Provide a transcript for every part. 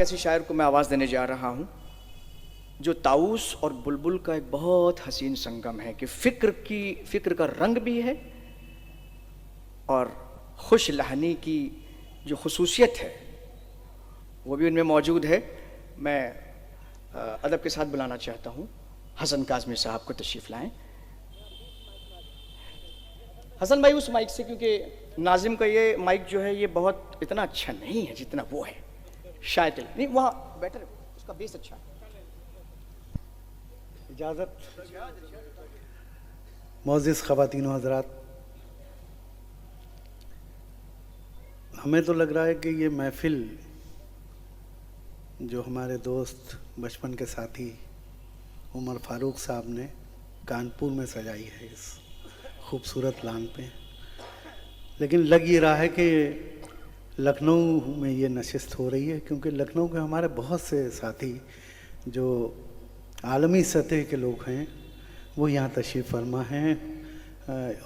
ऐसे शायर को मैं आवाज़ देने जा रहा हूँ जो ताऊस और बुलबुल का एक बहुत हसीन संगम है कि फिक्र का रंग भी है और खुश लहनी की जो खुसूसियत है वो भी उनमें मौजूद है। मैं अदब के साथ बुलाना चाहता हूँ हसन काज़मी साहब को, तशरीफ़ लाएं। हसन भाई उस माइक से, क्योंकि नाजिम का ये माइक जो है ये बहुत इतना अच्छा नहीं है जितना वो है, शायद नहीं, वहाँ बेटर है, उसका बेस अच्छा है। इजाज़त। मोअज़्ज़िज़ ख़वातीन व हज़रात, हमें तो लग रहा है कि ये महफ़िल जो हमारे दोस्त बचपन के साथी उमर फ़ारूक साहब ने कानपुर में सजाई है इस खूबसूरत लॉन पे, लेकिन लग ये रहा है कि लखनऊ में ये नशिस्त हो रही है, क्योंकि लखनऊ के हमारे बहुत से साथी जो आलमी सतह के लोग हैं वो यहाँ तशरीफ़ फरमा हैं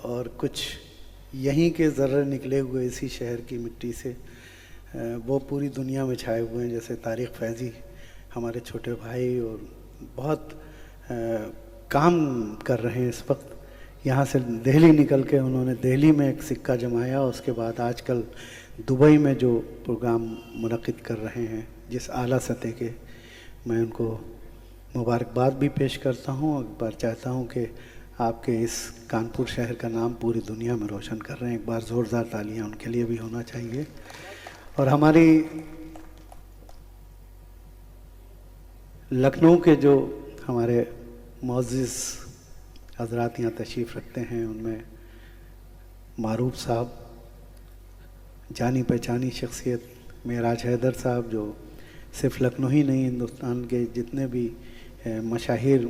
और कुछ यहीं के ज़र्रे निकले हुए इसी शहर की मिट्टी से वो पूरी दुनिया में छाए हुए हैं, जैसे तारिक फैज़ी हमारे छोटे भाई और बहुत काम कर रहे हैं इस वक्त। यहाँ से दिल्ली निकल के उन्होंने दिल्ली में एक सिक्का जमाया, उसके बाद आजकल दुबई में जो प्रोग्राम मुनक़िद कर रहे हैं जिस आला सतह के, मैं उनको मुबारकबाद भी पेश करता हूँ और एक बार चाहता हूँ कि आपके इस कानपुर शहर का नाम पूरी दुनिया में रोशन कर रहे हैं। एक बार ज़ोरदार तालियां उनके लिए भी होना चाहिए। और हमारी लखनऊ के जो हमारे मुअज़्ज़िज़ हज़रात यहाँ तशरीफ़ रखते हैं उनमें मारूफ साहब, जानी पहचानी शख्सियत मेराज हैदर साहब, जो सिर्फ़ लखनऊ ही नहीं हिंदुस्तान के जितने भी मशाहिर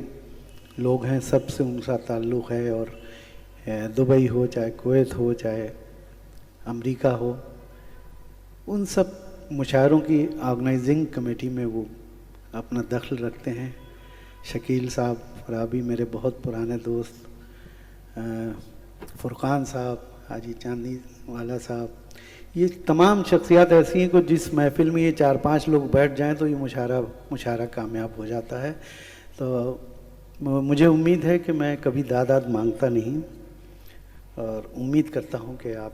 लोग हैं सबसे उनका ताल्लुक़ है। और दुबई हो चाहे कुवैत हो चाहे अमेरिका हो, उन सब मुशायरों की ऑर्गेनाइजिंग कमेटी में वो अपना दखल रखते हैं। शकील साहब फराबी मेरे बहुत पुराने दोस्त, फ़ुरक़ान साहब, हाजी चांदी वाला साहब, ये तमाम शख्सियात ऐसी हैं कि जिस महफ़िल में ये 4-5 लोग बैठ जाएं तो ये मुशायरा कामयाब हो जाता है। तो मुझे उम्मीद है कि मैं कभी दाद मांगता नहीं और उम्मीद करता हूँ कि आप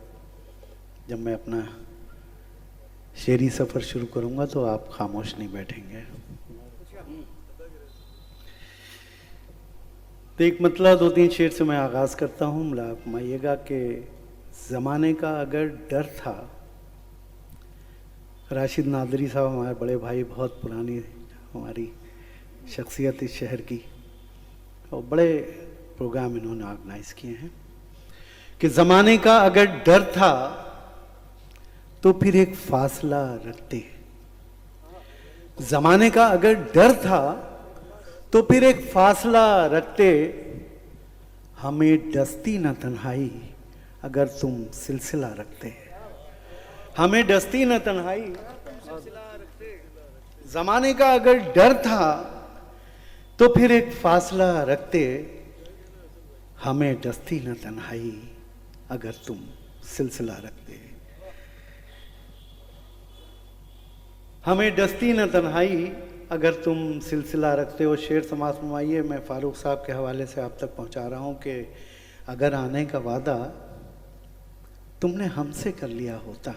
जब मैं अपना शेरी सफ़र शुरू करूँगा तो आप खामोश नहीं बैठेंगे। तो एक मतलब 2-3 शेर से मैं आगाज़ करता हूँ। माइएगा कि ज़माने का अगर डर था, राशिद नादरी साहब हमारे बड़े भाई, बहुत पुरानी हमारी शख्सियत इस शहर की, और बड़े प्रोग्राम इन्होंने ऑर्गेनाइज़ किए हैं कि ज़माने का अगर डर था तो फिर एक फासला रखते, ज़माने का अगर डर था तो फिर एक फासला रखते, हमें डसती न तन्हाई अगर तुम सिलसिला रखते, हमें डसती न तन्हाई। ज़माने का अगर डर था तो फिर एक फासला रखते, हमें डसती न तन्हाई अगर तुम सिलसिला रखते, हमें डसती न तन्हाई अगर तुम सिलसिला रखते हो। शेर समाज फरमाइए, मैं फ़ारूक साहब के हवाले से आप तक पहुंचा रहा हूं कि अगर आने का वादा तुमने हमसे कर लिया होता,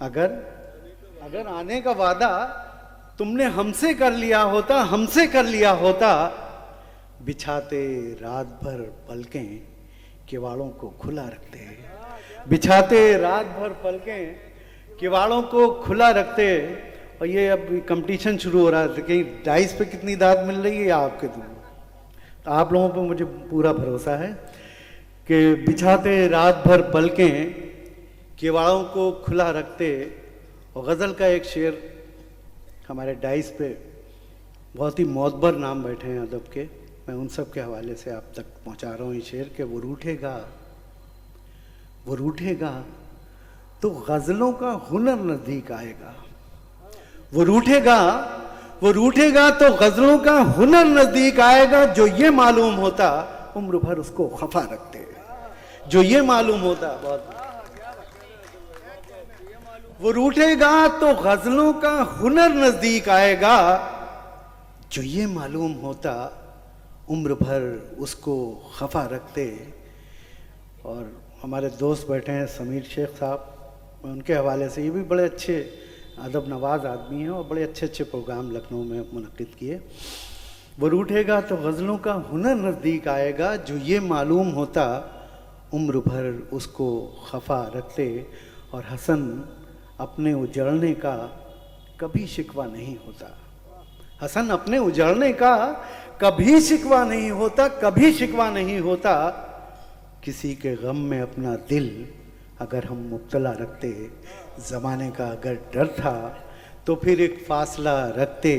अगर आने का वादा तुमने हमसे कर लिया होता, बिछाते रात भर पलकें किवाड़ों को खुला रखते, बिछाते रात भर पलकें किवाड़ों को खुला रखते। और ये अब कंपटीशन शुरू हो रहा है कि डाइस पे कितनी दाद मिल रही है आपके, तो आप लोगों पे मुझे पूरा भरोसा है कि बिछाते रात भर पलकें किवाड़ों को खुला रखते। और गज़ल का एक शेर हमारे डाइस पे बहुत ही मोतबर नाम बैठे हैं अदब के, मैं उन सब के हवाले से आप तक पहुंचा रहा हूँ ये शेर कि वो रूठेगा तो गज़लों का हुनर नज़दीक आएगा, वो रूठेगा तो गज़लों का हुनर नज़दीक आएगा। जो ये मालूम होता उम्र भर उसको खफा रखते, जो ये मालूम होता, बहुत वो रूठेगा तो गजलों का हुनर नजदीक आएगा, जो ये मालूम होता उम्र भर उसको खफा रखते। और हमारे दोस्त बैठे हैं समीर शेख साहब, मैं उनके हवाले से, ये भी बड़े अच्छे अदब नवाज आदमी हैं और बड़े अच्छे अच्छे प्रोग्राम लखनऊ में मुनक्किद किए। वो रूठेगा तो गज़लों का हुनर नज़दीक आएगा, जो ये मालूम होता उम्र भर उसको खफा रखते। और हसन अपने उजड़ने का कभी शिकवा नहीं होता, हसन अपने उजड़ने का कभी शिकवा नहीं होता, कभी शिकवा नहीं होता। किसी के गम में अपना दिल अगर हम मुब्तला रखते, ज़माने का अगर डर था तो फिर एक फासला रखते,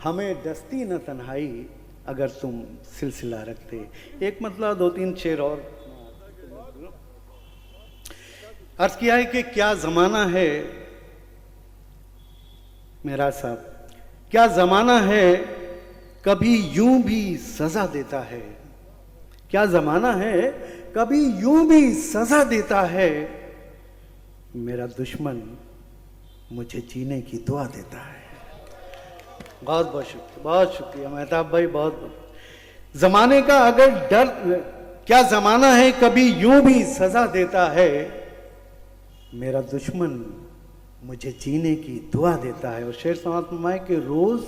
हमें दस्ती न तन्हाई अगर तुम सिलसिला रखते। एक मतलब दो तीन शेर और अर्ज किया है कि क्या ज़माना है मेरा साहब, क्या ज़माना है कभी यूं भी सज़ा देता है, क्या ज़माना है कभी यूं भी सज़ा देता है, मेरा दुश्मन मुझे जीने की दुआ देता है। बहुत बहुत शुक्रिया, बहुत शुक्रिया मेहताब भाई, बहुत। ज़माने का अगर डर, क्या ज़माना है कभी यूं भी सज़ा देता है, मेरा दुश्मन मुझे जीने की दुआ देता है। और शेर समाप्त फरमाए कि रोज़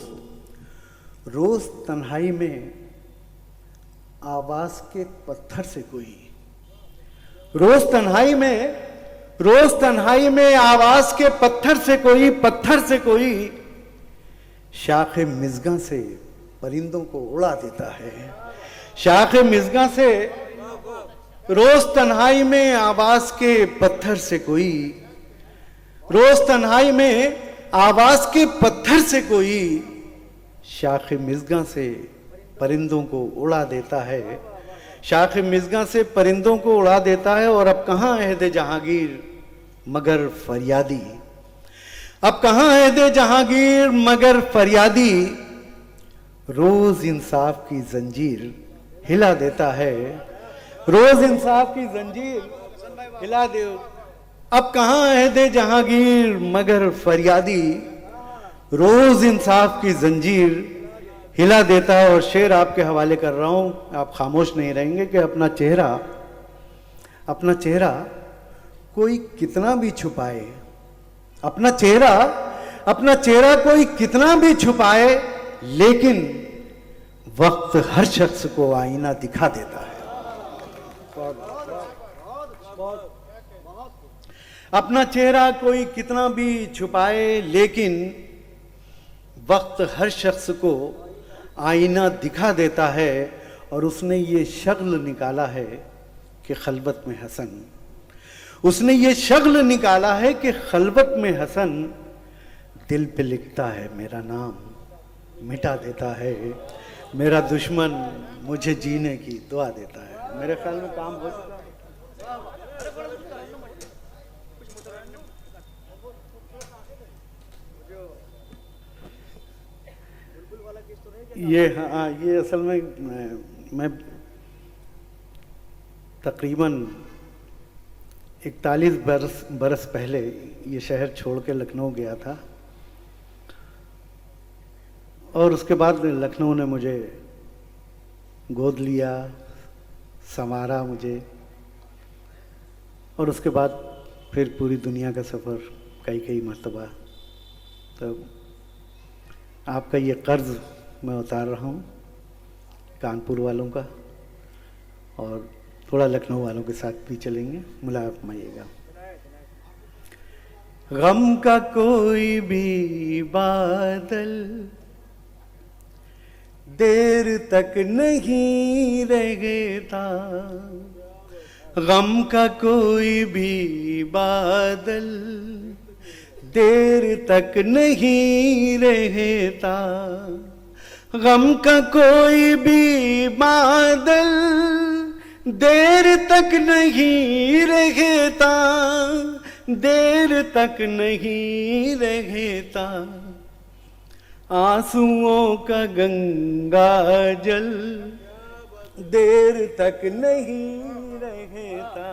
रोज़ तन्हाई में आवाज़ के पत्थर से कोई, रोज़ तन्हाई में आवाज़ के पत्थर से कोई, पत्थर से कोई शाख मिज़गा से परिंदों को उड़ा देता है, शाख मिज़गा से। रोज़ तन्हाई में आवाज़ के पत्थर से कोई, रोज़ तन्हाई में आवाज़ के पत्थर से कोई शाख मिज़गा से परिंदों को उड़ा देता है, शाख मिज़गा से परिंदों को उड़ा देता है। और अब कहाँ अहद जहांगीर मगर फरियादी, अब कहाँ अहद जहांगीर मगर फरियादी, रोज़ इंसाफ की जंजीर हिला देता है, रोज़ इंसाफ की जंजीर हिला दे। अब कहाँ अहद जहांगीर मगर फरियादी, रोज़ इंसाफ की जंजीर हिला देता है। और शेर आपके हवाले कर रहा हूँ, आप खामोश नहीं रहेंगे कि अपना चेहरा कोई कितना भी छुपाए, अपना चेहरा कोई कितना भी छुपाए, लेकिन वक्त हर शख्स को आईना दिखा देता है। अपना चेहरा कोई कितना भी छुपाए, लेकिन वक्त हर शख्स को आईना दिखा देता है। और उसने ये शक्ल निकाला है कि खलवत में हसन, उसने ये शक्ल निकाला है कि खलवत में हसन, दिल पे लिखता है मेरा नाम मिटा देता है, मेरा दुश्मन मुझे जीने की दुआ देता है। मेरे ख्याल में काम हो चुका है। ये हाँ, ये असल में मैं तकरीबन 41 बरस पहले ये शहर छोड़ के लखनऊ गया था, और उसके बाद लखनऊ ने मुझे गोद लिया, संवारा मुझे, और उसके बाद फिर पूरी दुनिया का सफ़र कई मरतबा। तो आपका ये कर्ज़ मैं उतार रहा हूँ कानपुर वालों का, और थोड़ा लखनऊ वालों के साथ भी चलेंगे, मुलाकात माइएगा। गम का कोई भी बादल देर तक नहीं रहता, गम का कोई भी बादल देर तक नहीं रहता, गम का कोई भी बादल देर तक नहीं रहता, देर तक नहीं रहता, आंसुओं का गंगा जल देर तक नहीं रहता,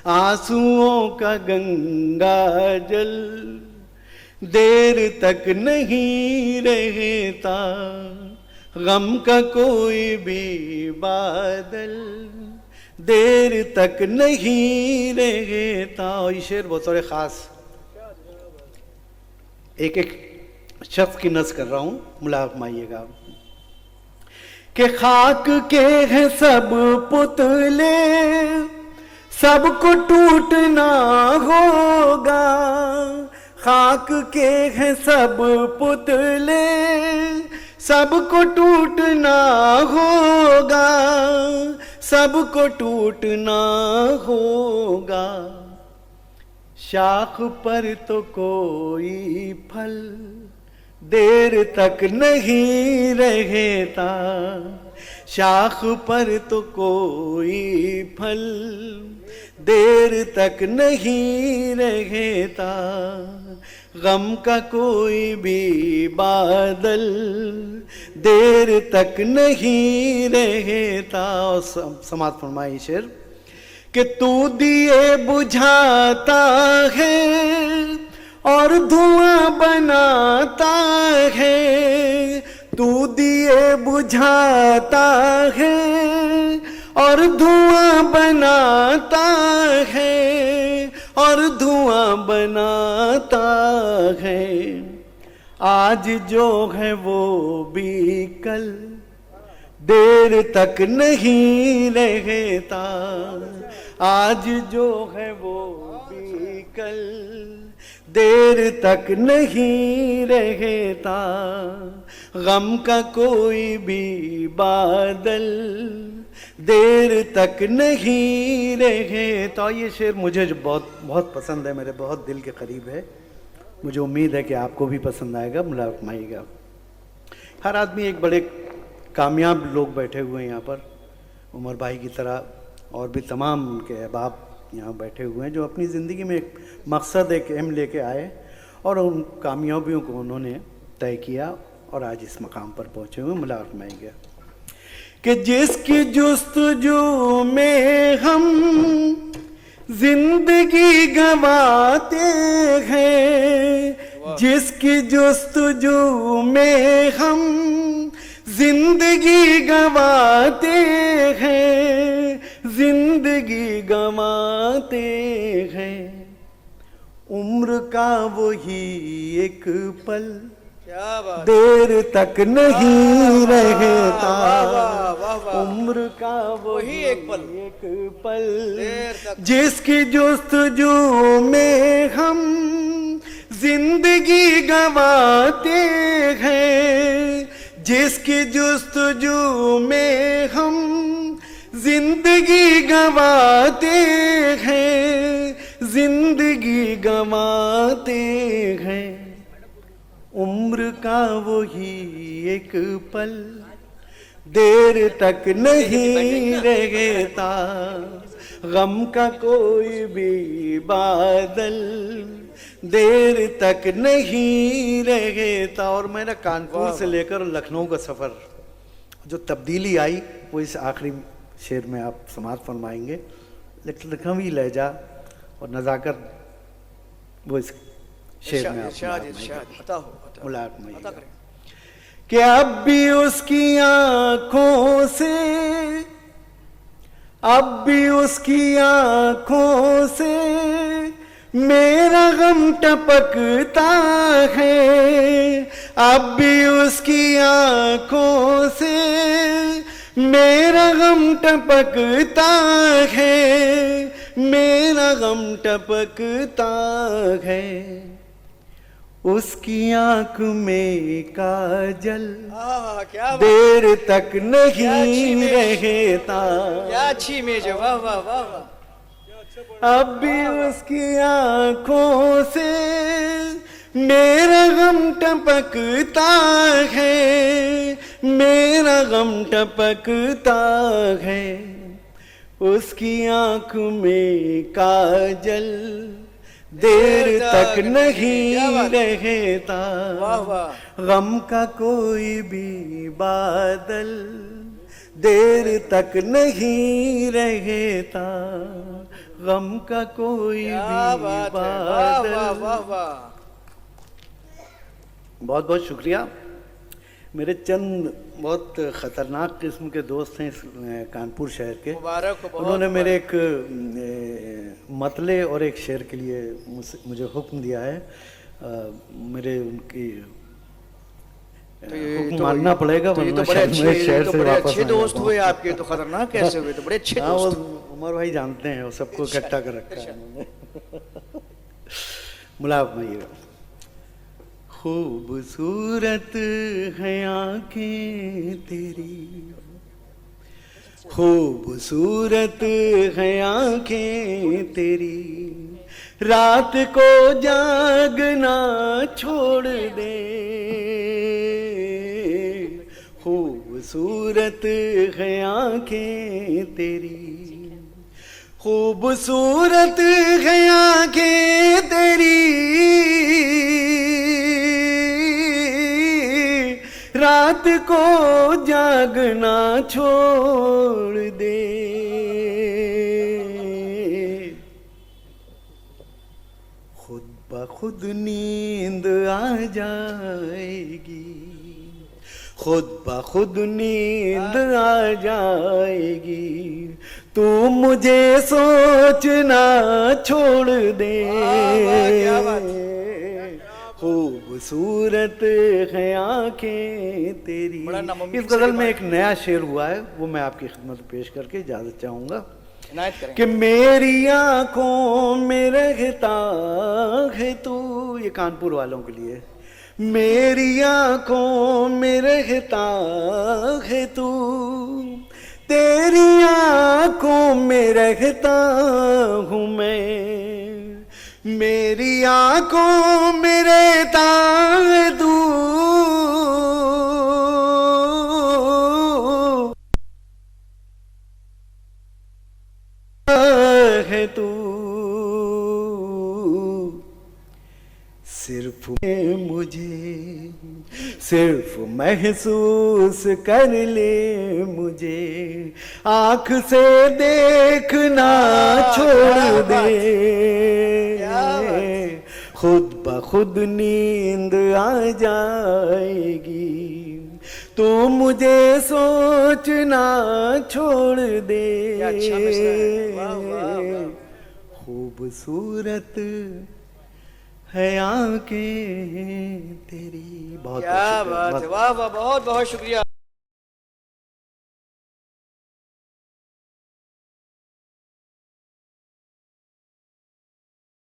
आंसुओं का गंगा जल देर तक नहीं रहता, गम का कोई भी बादल देर तक नहीं रहता। और ये शेर बहुत सारे खास एक एक शख्स की नस कर रहा हूं, मुलाकात माइएगा। कि खाक के हैं सब पुतले, सबको टूटना होगा। खाक के हैं सब पुतले, सबको टूटना होगा, सबको टूटना होगा। शाख पर तो कोई फल देर तक नहीं रहता, शाख पर तो कोई फल देर तक नहीं रहता, गम का कोई भी बादल देर तक नहीं रहता। और समाप्त फरमाई शेर कि तू दिए बुझाता है और धुआं बनाता है, तू दिए बुझाता है और धुआं बनाता है, और धुआं बनाता है। आज जो है वो भी कल देर तक नहीं रहता, आज जो है वो भी कल देर तक नहीं रहता, गम का कोई भी बादल देर तक नहीं रहता। ये शेर मुझे जो बहुत पसंद है, मेरे बहुत दिल के करीब है, मुझे उम्मीद है कि आपको भी पसंद आएगा, मुलाकात माइएगा। हर आदमी एक बड़े कामयाब लोग बैठे हुए हैं यहाँ पर, उमर भाई की तरह और भी तमाम उनके अहबाब यहाँ बैठे हुए हैं जो अपनी ज़िंदगी में एक मकसद, एक एम लेके आए और उन कामयाबियों को उन्होंने तय किया और आज इस मकाम पर पहुँचे हुए। मुलाकात माइएगा। कि जिसकी जुस्तजू में हम जिंदगी गंवाते हैं, जिसकी जुस्तजू में हम जिंदगी गंवाते हैं, जिंदगी गंवाते हैं, उम्र का वही एक पल देर तक नहीं रहता, उम्र का वही एक पल जिसकी जुस्तजू में हम जिंदगी गंवाते हैं, जिसकी जुस्तजू में हम जिंदगी गंवाते हैं, जिंदगी गंवाते हैं, उम्र का वही एक पल देर तक नहीं रहता, गम का कोई भी बादल देर तक नहीं रहता। और मेरा कानपुर से लेकर लखनऊ का सफ़र जो तब्दीली आई वो इस आखिरी शेर में आप समाप्त फरमाएंगे। लखनवी लहजा और नज़ाकत वो इस शेर में आप मुलाकात में कि अब भी उसकी आंखों से, अब भी उसकी आंखों से मेरा गम टपकता है, अब भी उसकी आंखों से मेरा गम टपकता है, मेरा गम टपकता है, उसकी आंख में काजल देर तक नहीं रहता, क्या अच्छी इमेज है, वाह वाह वाह वाह। अब भी उसकी आंखों से मेरा गम टपकता है, मेरा गम टपकता है, उसकी आंख में काजल देर तक नहीं रहता, गम का कोई भी बादल देर तक नहीं रहता, गम का कोई क्या भी बात है, वाह वाह बादल। वाह वाह। बहुत बहुत शुक्रिया। मेरे चंद बहुत ख़तरनाक किस्म के दोस्त हैं इस कानपुर शहर के। मुबारक हो, बहुत उन्होंने मेरे एक मतले और एक शेर के लिए मुझे हुक्म दिया है। मेरे उनकी हुक्म मानना पड़ेगा, तो ये वरना तो बड़े शायद अच्छे, मैं ये शहर तो से बड़े वापस अच्छे ना दोस्त जा हुए पाऊं। आपके, तो खतरनाक कैसे हुए, तो बड़े अच्छे हाँ, वो दोस्त। उमर भाई जानते हैं, वो सबको इकट्ठा कर रखा है उन्होंने। मुलाब भाई, खूबसूरत है आंखें तेरी, खूबसूरत है आंखें तेरी, रात को जागना छोड़ दे, खूबसूरत है आंखें तेरी, खूबसूरत है आंखें तेरी, रात को जागना छोड़ दे, खुद ब खुद नींद आ जाएगी, खुद ब खुद नींद आ जाएगी, तू मुझे सोचना छोड़ दे, क्या बात है। खूबसूरत है आंखें तेरी। बड़ा नामुमकिन इस गजल से में एक नया शेर हुआ है, वो मैं आपकी खिदमत में पेश करके इजाजत चाहूंगा इनायत करें। कि मेरी आंखों में रहता है तू, ये कानपुर वालों के लिए, मेरी आंखों में रहता है तू, तेरी आंखों में रहता हूँ मैं, मेरी आंखों में रहता है तू, है तू, सिर्फ मुझे सिर्फ महसूस कर ले मुझे, आँख से देखना छोड़ दे, खुद ब खुद नींद आ जाएगी, तू मुझे सोचना छोड़ दे, क्या अच्छा मिसरा है, वाह वाह वाह। खूबसूरत है आंखें तेरी। बहुत क्या बात है, वाह वाह, बहुत बहुत शुक्रिया।